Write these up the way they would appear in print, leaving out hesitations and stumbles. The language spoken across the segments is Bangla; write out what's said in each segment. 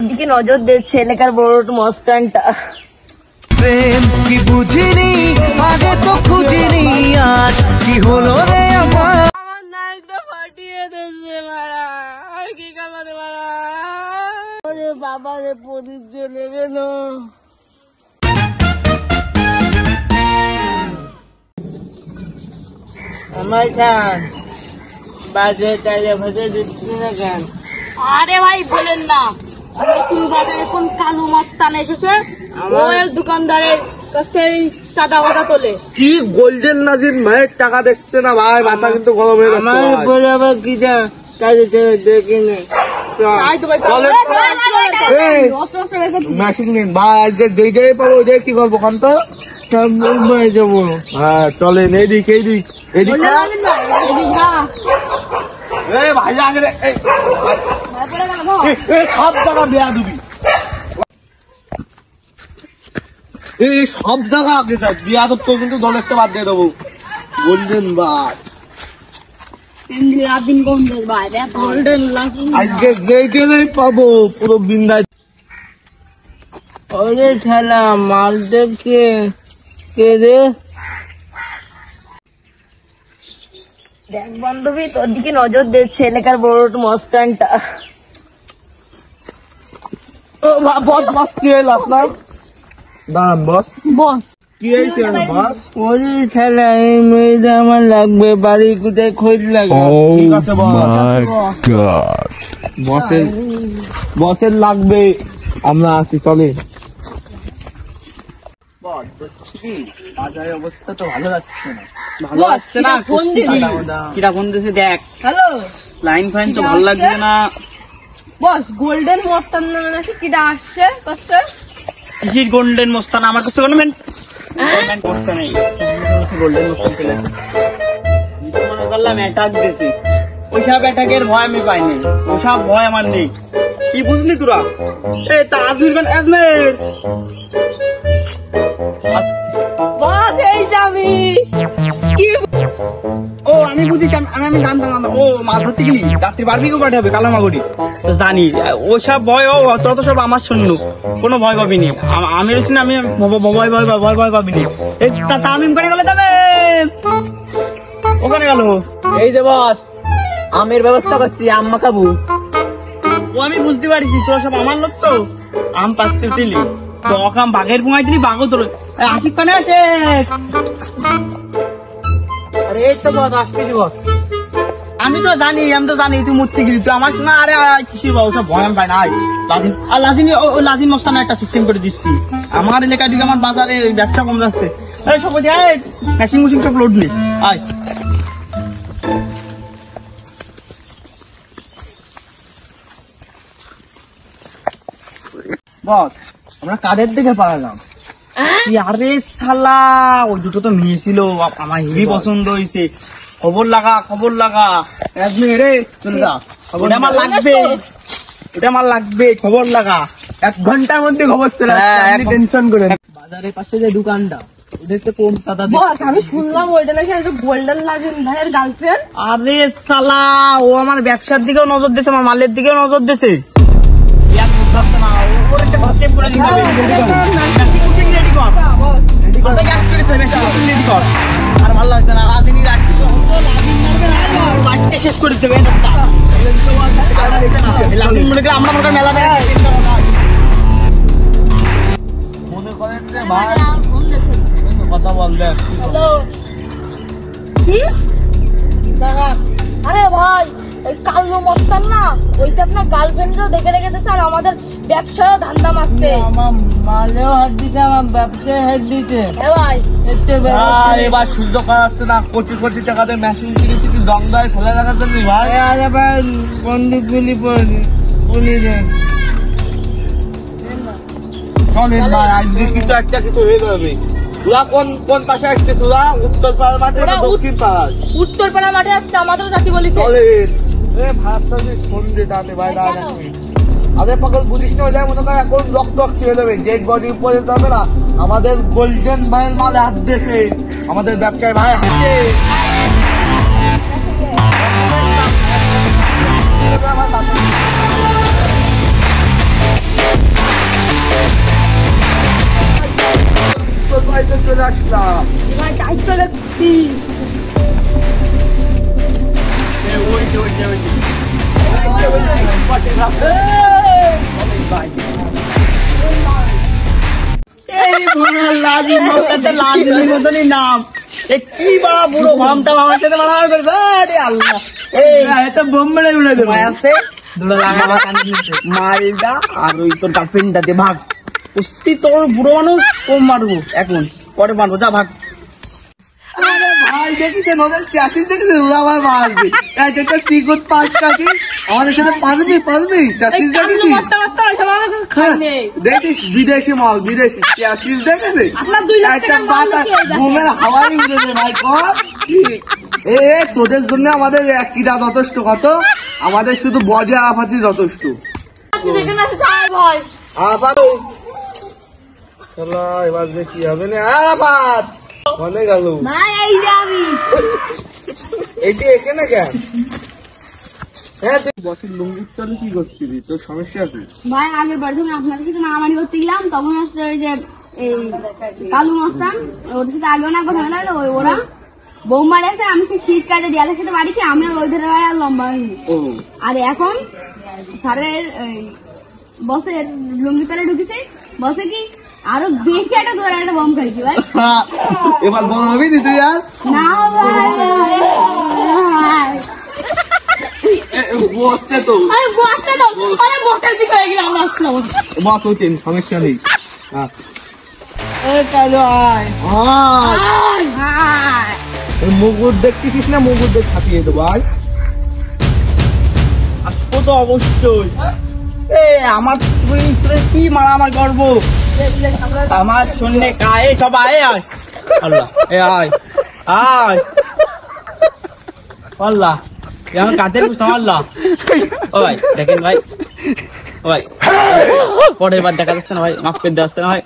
দিকে নজর দিচ্ছে এলাকার বড় মস্তানটা। প্রেম কি বুঝিনি আগে তো খুঁজিনি, আজ কি হলো রে আমার নাকটা ফাটিয়ে দিচ্ছে মারা, আর কি কামাতে মারা। ওরে বাবা রে, প্রদীপ চলে গেল। আমার খান বাজে টাইলে ভেজে দিচ্ছি না কেন? আরে ভাই বলেন না, নতুন বাজারে কোন কালু মস্তান এসেছে, ওর দোকানদারের কাছ থেকে চাঁদা বাদা তোলে। কি গোল্ডেন নাজির মায়ের টাকা দেখছে না ভাই, মাথা কিন্তু গরম হয়ে গেছে। আমার উপরে আবার কি দেখি না। মেশিন নিন ভাই, আজকে যেই পাবো ওই কি করবো খান তো যাবো। হ্যাঁ চলেন, এদিক এদিক এদিক ভাই আগে সব জায়গা বেয়া দিবি, এই সব জায়গা আগে যাই বিয়া তো কিন্তু দলেরটা বাদ দিয়ে দেবো। গোল্ডেন বার আজকে যেই পাবো পুরো বিন্দায়। ওরে ছালা মাল দেখে কে রে? দেখ বান্ধবী, তোর দিকে নজর দিচ্ছে এলাকার বড় মস্তানটা। বস বস কি হইল আপনার? দাঁড়ান বস, বস কি হয়েছে বস? ওরে ছালা এই মেয়েটা আমার লাগবে, বাড়ি কোথায় খোঁজ লাগবে? ঠিক আছে বস, বসের লাগবে, আমরা আছি চলে। বাজারের অবস্থা তো ভালো আসছে না, ভালো আসছে না। কিরা ফোন দিয়েছে দেখ, হ্যালো লাইন ফাইন তো ভালো লাগছে না। বস, গোল্ডেন মস্তান নামে নাকি কিটা আসছে কাছে। কিসির গোল্ডেন মস্তান? আমার কাছে কোনো পেমেন্ট করতে নেই। গোল্ডেন মস্তান পেলে মনে করলাম অ্যাটাক দিয়েছে, ওইসব অ্যাটাকের ভয় আমি পাইনি, ওসব ভয় আমার নেই। কি বুঝলি তোরা? এই তাজমির খান আজমের বস, এই যে আমি কি ও আমি বুঝিস, আমি জানতাম না। ও মাছ ধরতে গেলি রাত্রি বারবিকিউ পাঠাবে কালামাগুড়ি, তো জানি ওইসব ভয়। ও তত সব আমার শূন্য, কোনো ভয় পাবিনি। আমি রয়েছি না, আমি ভয় ভয় ভয় ভয় পাবিনি। তামিম করে গেল, তবে ওখানে গেল। এই যে বস, আমের ব্যবস্থা করছি, আম মাখাবো। ও আমি বুঝতে পারছি, তোরা সব আমার লোক তো। আম পাততে দিলি তো আম বাঘের পুঙাই দিলি, বাঘও তোর আশিক পানে আসে। আরে এই তো বস আসবি বস। আমি তো জানি তুই মূর্তি গিরি, তুই আমার সঙ্গে আরে কিসের বাবু সব ভয় পাই না। লাজিন মস্তানা একটা সিস্টেম করে দিচ্ছি আমার এলাকায় দিকে, আমার বাজারে ব্যবসা কম যাচ্ছে। সব মেশিন মুশিন সব লোড নি আয়। বস আমরা কাদের দিকে পালালাম? আরে শালা, ওই দুটো তো মেয়ে ছিল, আমার হেভি পছন্দ হয়েছে। খবর লাগা রে চলে যা, ওটা আমার লাগবে, খবর লাগা। 1 ঘন্টার মধ্যে খবর চলে আসবে, টেনশন করে। বাজারের পাশে যে দোকানটা, ওদের তো কম টাকা দিচ্ছে। বস আমি শুনলাম ওইটা নাকি গোল্ডেন লাজিন ভাইয়ের গার্লফ্রেন্ড। আরে শালা, ও আমার ব্যবসার দিকেও নজর দিয়েছে, আমার মালের দিকেও নজর দিয়েছে। আর ভালো লাগছে না, রাজনীতি শেষ করে দেবে। আমরা মনে মেলা মনে করেন যে ভাই কথা বলবে। কি আরে ভাই, এই কালু মস্তান না, ওইটা আপনার গার্লফ্রেন্ডও দেখে রেখেছে স্যার, আমাদের ব্যবসায় ধান্দা মারছে। আমার মালেও হাত দিতে, আমার ব্যবসায় হাত দিতে। ভাই এবার সূর্য করাচ্ছে না, কোটি কোটি টাকা দিয়ে মেশিন কিনেছি, কি জঙ্গলায় ফেলে রাখার জন্য ভাই। আরে ভাই বন্দুক গুলি দেন। চলেন ভাই, আজকে কিছু হয়ে যাবে। তোরা কোন পাশে আসছে? তোরা উত্তর পাড়ার মাঠে না দক্ষিণ পাড়ার? উত্তর পাড়া মাঠে আসছে, আমাদের জাতি বলিছে। চলেন ভাত সার্ভিস ফোন দিয়ে দাঁড়াতে ভাই, দাঁড়া আরে পাগল বুঝিস না, ওই মনে করে এখন রক্ত ছেড়ে দেবে, ডেড বডি উপরে যাবে না। আমাদের গোল্ডেন মাইল মালে হাত দিয়েছে, আমাদের ব্যবসায় ভাই হাতে। আমার এই বড় লাজিম মস্তানের লাজিমের মতনই নাম। এ কি বড় বুড়ো ভামটা আমার সাথে মারামারি করবে। আরে আল্লাহ, এই এটা বোম মেরে উড়ে দেবো। আছে দুটো লাগা মালদা আর ওই তোর গার্লফ্রেন্ডটা দিয়ে ভাগ। উস্তি তোর বুড়ো মানুষ কম মারবো এখন, পরে মারবো, যা ভাগ। আরে ভাই দেখেছেন ওদের চ্যাসিস দেখেছেন, ওরা আবার মারবে। এক একটা সিগুত পাঁচ কাটি আমাদের সাথে পারবি চ্যাসিস দেখেছিস? হ্যাঁ, দেখিস বিদেশি মাল, বিদেশি চ্যাসিস দেখেছে? একটা পাতা ঘুমের হাওয়াই উড়ে দেবে ভাই। কর এ তোদের জন্য আমাদের কিরা যথেষ্ট, কত আমাদের শুধু বজে আফাতি যথেষ্ট। আফাত চলো এবার দেখি হবে না। আফাত মনে গেল এইটি এখানে কেন? হ্যাঁ তুই বসের লুঙ্গির তলে কি করছিলি? তোর সমস্যা কি? ভাই আগের বার যখন আপনাদের সাথে মারামারি করতে গেলাম তখন হচ্ছে ওই যে এই কালু মস্তান ওদের সাথে আগেও না কথা বলা ওই ওরা বোম মারেছে, আমি সেই শীত কাজে দেয়ালের সাথে বাড়িছি, আমি ওই ধরে আর লম্বা হইনি। আর এখন স্যারের বসে লুঙ্গি তলে ঢুকেছে, বসে কি আরো বেশি একটা ধরে একটা বোম খাইছি ভাই। এবার বল হবি নি তুই? আর না ভাই বসতে তো বস হচ্ছেন, সমস্যা নেই। মুগুর দেখতেছিস না? মুগুর দেখ ছাপিয়ে দেবো। ভাই আসবো তো অবশ্যই। এ আমার কি মারামারি করবো? আমার শূন্য কায়ে সব আয় আয় আল্লাহ, এ আয় আয় আল্লাহ, আমার কাতের বুঝতাম আল্লাহ। ও ভাই দেখেন ভাই, ও ভাই পরের বার দেখা যাচ্ছে না ভাই, মাফ করে দেওয়া যাচ্ছে না ভাই।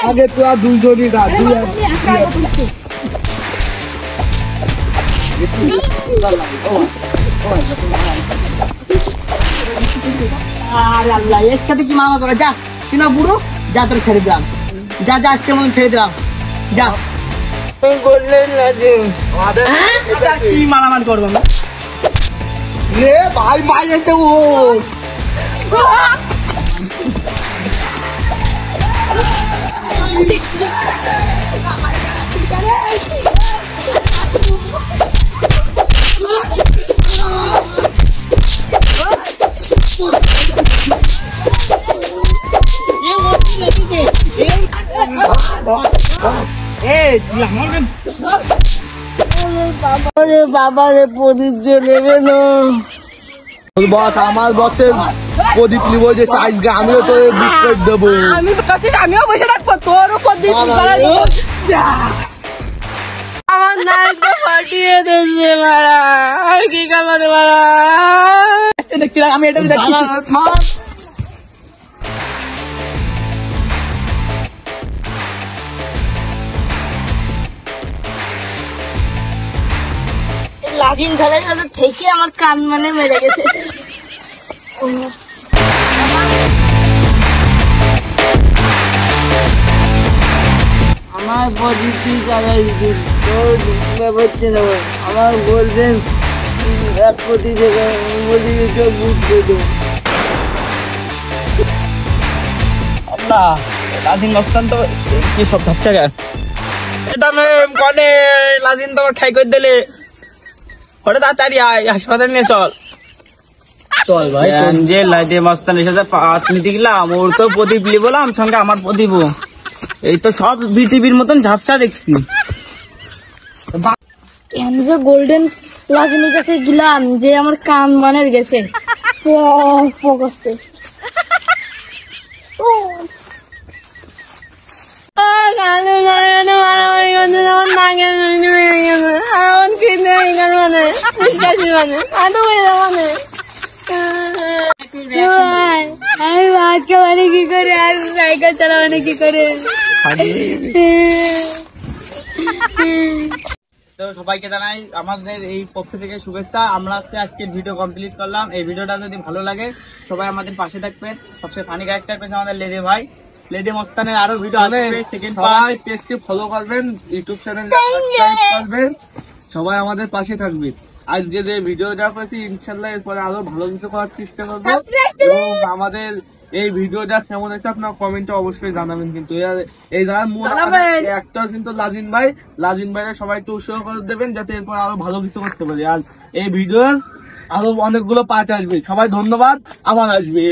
আগে তো আর দুইজনই না, আরে আল্লাহ, এর সাথে কি মামা করে? যা তুই না বুড়ো, যা তোর ছেড়ে দিলাম, যা যা আজকে মতন ছেড়ে দিলাম, যা। কি মারামারি করবো আমি? রে ভাই ভাই এসে ও বাবা রে প্রদীপ জ্বলে গেল। বস আমার বসের প্রদীপ নিবো যে আজকে আমিও তো বিস্কুট দেবো। আমি তো কাছে আমিও বসে থাকবো, তোরও প্রদীপ আমার নাইটটা ফাটিয়ে দিয়েছে মারা। আর কি কামারে মারা দেখতে আমি এটা দেখি। লাফিং খেলার সাথে থেকে আমার কান মানে মেরে গেছে। আমার প্রদীপটি চালাই তোর হচ্ছে না, আমার বলবেন 1 কোটি টাকা বলি বুঝতে দে। আল্লাহ, লাজিন মস্তান তো কি সব ঝাপচা গেল। দামে কনে লাজিন তো ঠাই করে দিলে, ওটা তাড়াতাড়ি আয়, হাসপাতালে নিয়ে চল। চল ভাই, যে লাইটে মস্তানের সাথে 5 মিনিট গেলাম, ওর তো প্রদীপ লি বললাম, সঙ্গে আমার প্রদীপ। এই তো সব বিটিভির মতন ঝাপসা দেখছি। কেন যে গোল্ডেন লাজিনের কাছে গেলাম যে আমার কান মানের গেছে করছে। আমি ভাতকে মানে কি করে, আর সাইকেল চালাবানে কি করে। তো সবাইকে জানাই আমাদের এই পক্ষ থেকে শুভেচ্ছা। আমরা আজকে ভিডিও কমপ্লিট করলাম। এই ভিডিওটা যদি ভালো লাগে সবাই আমাদের পাশে থাকবেন। সবচেয়ে ফানি ক্যারেক্টার পেয়েছে আমাদের লেদে ভাই। লেদে মস্তানের আরো ভিডিও আসবে, সেকেন্ড পার্ট। সবাই পেজকে ফলো করবেন, ইউটিউব চ্যানেল সাবস্ক্রাইব করবেন, সবাই আমাদের পাশে থাকবেন। আজকে যে ভিডিওটা করেছি ইনশাল্লাহ এরপরে আরো ভালো কিছু করার চেষ্টা করবো। এবং আমাদের এই ভিডিওটা কেমন হয়েছে আপনার কমেন্টে অবশ্যই জানাবেন। কিন্তু এই জানার মূল একটা কিন্তু লাজিন ভাইরা সবাই একটু উৎসাহ করে দেবেন যাতে এরপর আরো ভালো কিছু করতে পারি। আর এই ভিডিওর আরো অনেকগুলো পার্ট আসবে। সবাই ধন্যবাদ, আবার আসবে।